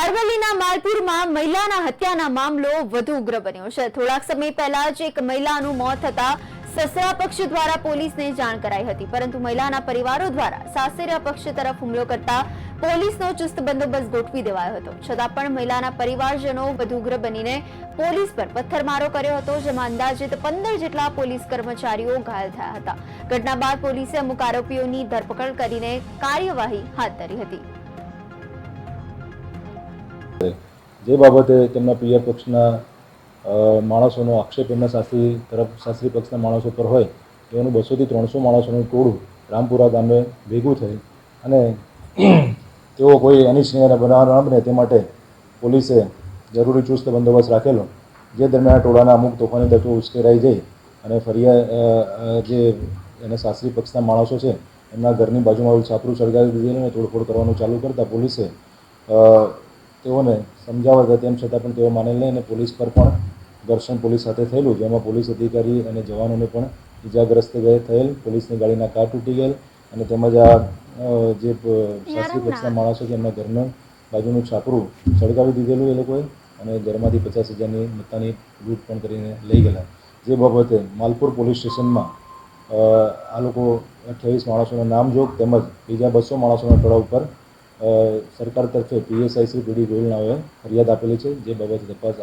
અરવલ્લીના માલપુરમાં મહિલાના હત્યાના મામલો વધુ ઉગ્ર બન્યો છે। થોડાક સમય પહેલા જ એક મહિલાનું મોત થતા સસરા પક્ષ દ્વારા પોલીસને જાણ કરાઈ હતી, પરંતુ મહિલાના પરિવારો દ્વારા સાસરિયા પક્ષ તરફ હુમલો કરતા પોલીસનો ચુસ્ત બંદોબસ્ત ગોઠવી દેવાયો હતો। છતાં પણ મહિલાના પરિવારજનો વધુ ઉગ્ર બનીને પોલીસ પર પથ્થરમારો કર્યો હતો, જેમાં અંદાજિત 15 જેટલા પોલીસ કર્મચારીઓ ઘાયલ થયા હતા। ઘટના બાદ પોલીસે અમુક આરોપીઓની ધરપકડ કરીને કાર્યવાહી હાથ ધરી હતી। જે બાબતે તેમના પિયર પક્ષના માણસોનો આક્ષેપ એમના સાસરી પક્ષના માણસો પર હોય, એનું 200 થી 300 માણસોનું ટોળું રામપુરા ગામે ભેગું થઈ અને તેઓ કોઈ અનિચ્છનીય બનાવ ન બને તે માટે પોલીસે જરૂરી ચુસ્ત બંદોબસ્ત રાખેલો। જે દરમિયાન ટોળાના અમુક તોફાની તત્વો ઉશ્કેરાઈ જઈ અને જે એના સાસરી પક્ષના માણસો છે એમના ઘરની બાજુમાં છાપરું સળગાવી દીધેલું અને તોડફોડ કરવાનું ચાલુ કરતા પોલીસે તેઓને સમજાવવા તેમ છતાં પણ તેઓ માનેલ નહીં અને પોલીસ પર પણ ઘર્ષણ પોલીસ સાથે થયેલું, જેમાં પોલીસ અધિકારી અને જવાનોને પણ ઇજાગ્રસ્ત થયેલ। પોલીસની ગાડીના કાર તૂટી ગયેલ અને તેમજ આ જે સાસરી પક્ષના માણસો છે એમના ઘરનું બાજુનું છાપરું સળગાવી દીધેલું એ લોકોએ અને ઘરમાંથી 50,000ની મત્તાની લૂંટ પણ કરીને લઈ ગયેલા। જે બાબતે માલપુર પોલીસ સ્ટેશનમાં આ લોકો 28 માણસોના નામજોગ તેમજ બીજા 200 માણસોના ટોળા ઉપર સરકાર તરફે PSI શ્રી પીડી ગોયલ નાઓએ ફરિયાદ આપેલી છે। જે બાબતે તપાસ